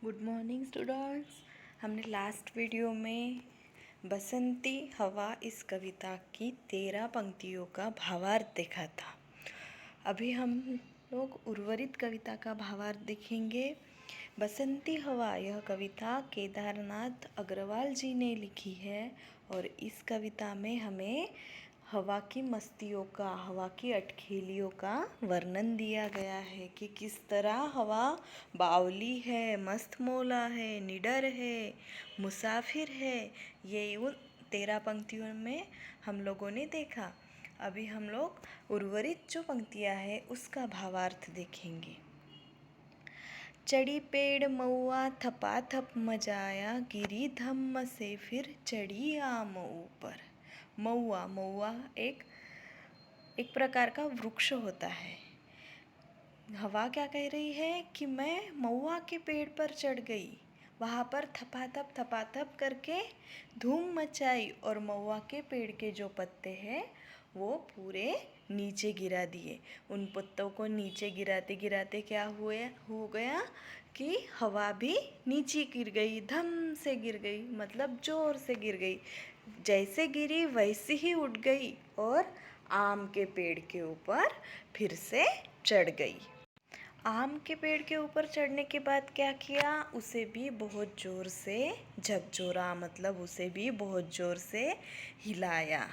Good morning students. हमने last video में बसंती हवा इस कविता की 13 पंक्तियों का भावार्थ देखा था। अभी हम लोग उर्वरित कविता का भावार्थ देखेंगे। बसंती हवा यह कविता केदारनाथ अग्रवाल जी ने लिखी है और इस कविता में हमें हवा की मस्तियों का, हवा की अटखेलियों का वर्णन दिया गया है कि किस तरह हवा बावली है, मस्त मौला है, निडर है, मुसाफिर है। ये उन 13 पंक्तियों में हम लोगों ने देखा। अभी हम लोग उर्वरित जो पंक्तियाँ हैं उसका भावार्थ देखेंगे। चढ़ी पेड़ मऊआ थपाथप मजाया, गिरी धम्म से फिर चढ़ी आम ऊपर। मऊआ मऊआ एक प्रकार का वृक्ष होता है। हवा क्या कह रही है कि मैं मऊआ के पेड़ पर चढ़ गई, वहाँ पर थपाथप करके धूम मचाई और मऊआ के पेड़ के जो पत्ते हैं वो पूरे नीचे गिरा दिए। उन पत्तों को नीचे गिराते गिराते क्या हो गया कि हवा भी नीचे गिर गई, धम से गिर गई, मतलब ज़ोर से गिर गई। जैसे गिरी वैसे ही उठ गई और आम के पेड़ के ऊपर फिर से चढ़ गई। आम के पेड़ के ऊपर चढ़ने के बाद क्या किया, उसे भी बहुत ज़ोर से झकझोरा, मतलब उसे भी बहुत ज़ोर से हिलाया।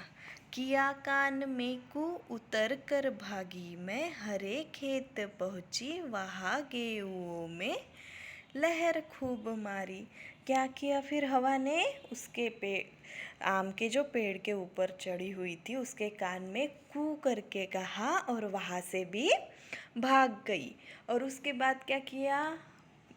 किया कान में कू उतर कर भागी मैं, हरे खेत पहुँची वहाँ गेहूँ में लहर खूब मारी। क्या किया फिर हवा ने, उसके आम के जो पेड़ के ऊपर चढ़ी हुई थी उसके कान में कू करके कहा और वहाँ से भी भाग गई। और उसके बाद क्या किया,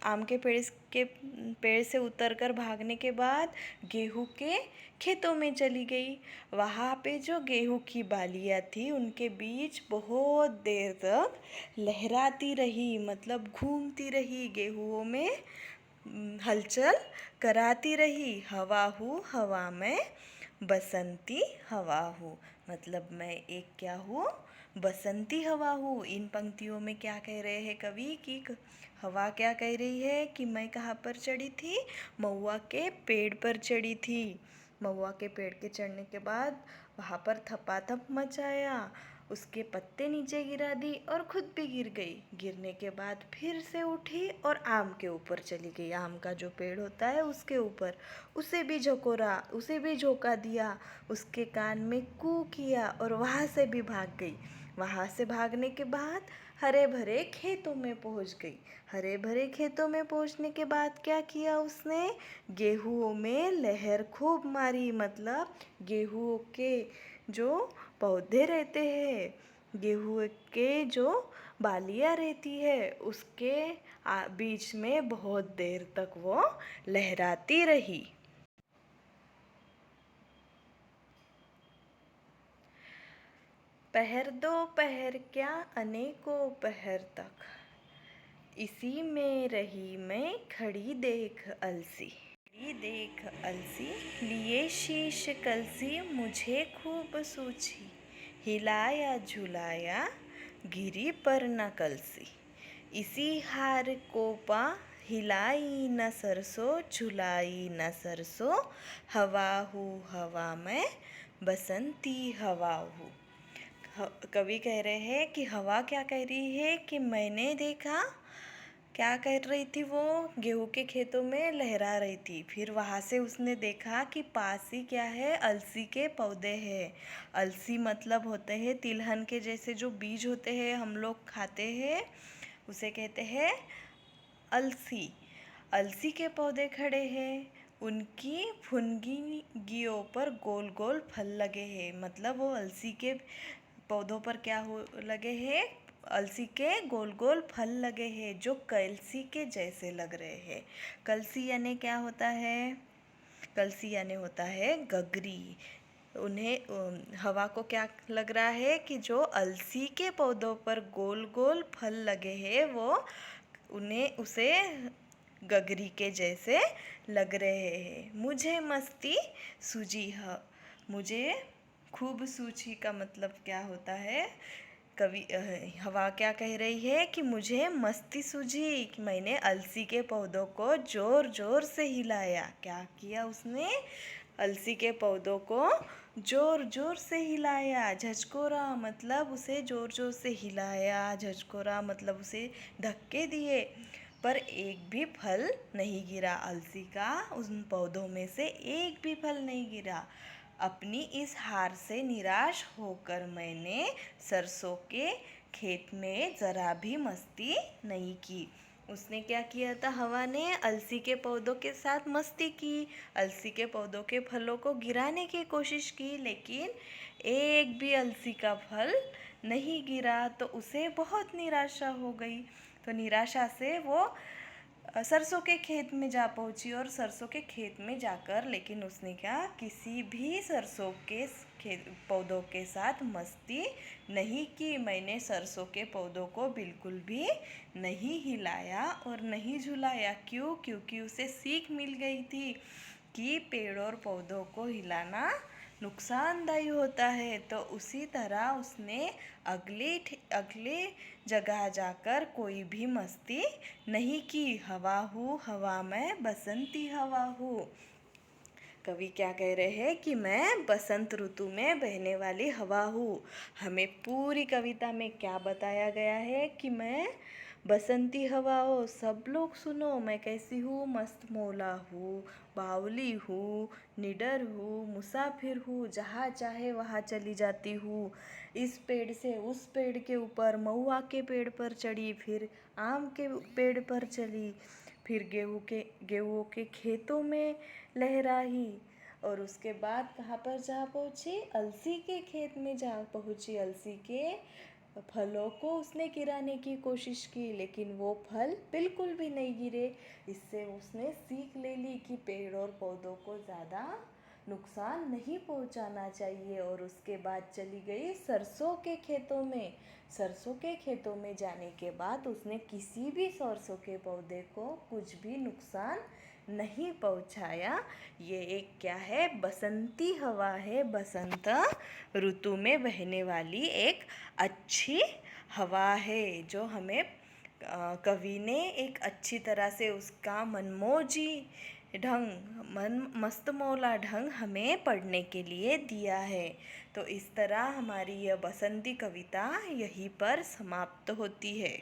आम के पेड़ से उतरकर भागने के बाद गेहूं के खेतों में चली गई। वहाँ पे जो गेहूं की बालियाँ थी उनके बीच बहुत देर तक लहराती रही, मतलब घूमती रही, गेहूं में हलचल कराती रही। हवा हूँ हवा में बसंती हवा हूँ, मतलब मैं एक क्या हूँ, बसंती हवा हूँ। इन पंक्तियों में क्या कह रहे हैं कवि कि हवा क्या कह रही है कि मैं कहाँ पर चढ़ी थी, महुआ के पेड़ पर चढ़ी थी। महुआ के पेड़ के चढ़ने के बाद वहाँ पर थपाथप मचाया, उसके पत्ते नीचे गिरा दी और खुद भी गिर गई। गिरने के बाद फिर से उठी और आम के ऊपर चली गई, आम का जो पेड़ होता है उसके ऊपर। उसे भी झकोरा, उसे भी झोंका दिया, उसके कान में कू किया और वहाँ से भी भाग गई। वहाँ से भागने के बाद हरे भरे खेतों में पहुँच गई। हरे भरे खेतों में पहुँचने के बाद क्या किया उसने, गेहूँ में लहर खूब मारी, मतलब गेहूँ के जो पौधे रहते हैं, गेहूँ के जो बालियाँ रहती है उसके बीच में बहुत देर तक वो लहराती रही। पहर दो पहर क्या अनेकों पहर तक, इसी में रही मैं खड़ी देख अलसी। देख अलसी लिए शीश कलसी, मुझे खूब सूझी, हिलाया झुलाया गिरी पर न कलसी। इसी हार को पा हिलाई न सरसों, झुलाई न सरसों, हवा हूँ हवा में बसंती हवा हूँ। कवि कह रहे हैं कि हवा क्या कह रही है कि मैंने देखा, क्या कर रही थी वो, गेहूं के खेतों में लहरा रही थी। फिर वहाँ से उसने देखा कि पास ही क्या है, अलसी के पौधे हैं। अलसी मतलब होते हैं तिलहन के जैसे जो बीज होते हैं हम लोग खाते हैं, उसे कहते हैं अलसी। अलसी के पौधे खड़े हैं, उनकी फुनगियों पर गोल गोल फल लगे हैं, मतलब वो अलसी के पौधों पर क्या हो लगे हैं, अलसी के गोल गोल फल लगे हैं जो कलसी के जैसे लग रहे हैं। कलसी यानी क्या होता है, कलसी यानी होता है गगरी। उन्हें हवा को क्या लग रहा है कि जो अलसी के पौधों पर गोल गोल फल लगे हैं वो उसे गगरी के जैसे लग रहे हैं। मुझे मस्ती सूझी है, मुझे खूब सूझी का मतलब क्या होता है, हवा क्या कह रही है कि मुझे मस्ती सूझी कि मैंने अलसी के पौधों को ज़ोर ज़ोर से हिलाया। क्या किया उसने? अलसी के पौधों को ज़ोर ज़ोर से हिलाया। झचकोरा मतलब उसे ज़ोर ज़ोर से हिलाया, झचकोरा मतलब उसे धक्के दिए, पर एक भी फल नहीं गिरा। अलसी का उन पौधों में से एक भी फल नहीं गिरा। अपनी इस हार से निराश होकर मैंने सरसों के खेत में ज़रा भी मस्ती नहीं की। उसने क्या किया था? हवा ने अलसी के पौधों के साथ मस्ती की, अलसी के पौधों के फलों को गिराने की कोशिश की, लेकिन एक भी अलसी का फल नहीं गिरा। तो उसे बहुत निराशा हो गई। तो निराशा से वो सरसों के खेत में जा पहुंची, और सरसों के खेत में जाकर लेकिन उसने क्या, किसी भी सरसों के खेत पौधों के साथ मस्ती नहीं की। मैंने सरसों के पौधों को बिल्कुल भी नहीं हिलाया और नहीं झुलाया। क्यों? क्योंकि उसे सीख मिल गई थी कि पेड़ और पौधों को हिलाना नुकसानदायी होता है। तो उसी तरह उसने अगले जगह जाकर कोई भी मस्ती नहीं की। हवा हूँ हवा में बसंती हवा हूँ। कवि क्या कह रहे हैं कि मैं बसंत ऋतु में बहने वाली हवा हूँ। हमें पूरी कविता में क्या बताया गया है कि मैं बसंती हवा हो। सब लोग सुनो, मैं कैसी हूँ? मस्त मौला हूँ, बावली हूँ, निडर हूँ, मुसाफिर हूँ, जहाँ चाहे वहाँ चली जाती हूँ। इस पेड़ से उस पेड़ के ऊपर, महुआ के पेड़ पर चढ़ी, फिर आम के पेड़ पर चली, फिर गेहूँ के खेतों में लहराई, और उसके बाद कहाँ पर जा पहुँची? अलसी के खेत में जा पहुँची। अलसी के फलों को उसने गिराने की कोशिश की, लेकिन वो फल बिल्कुल भी नहीं गिरे। इससे उसने सीख ले ली कि पेड़ और पौधों को ज़्यादा नुकसान नहीं पहुंचाना चाहिए। और उसके बाद चली गई सरसों के खेतों में। सरसों के खेतों में जाने के बाद उसने किसी भी सरसों के पौधे को कुछ भी नुकसान नहीं पहुंचाया। ये एक क्या है? बसंती हवा है। बसंत ऋतु में बहने वाली एक अच्छी हवा है, जो हमें कवि ने एक अच्छी तरह से उसका मनमोजी मस्तमौला ढंग हमें पढ़ने के लिए दिया है। तो इस तरह हमारी यह बसंती कविता यहीं पर समाप्त होती है।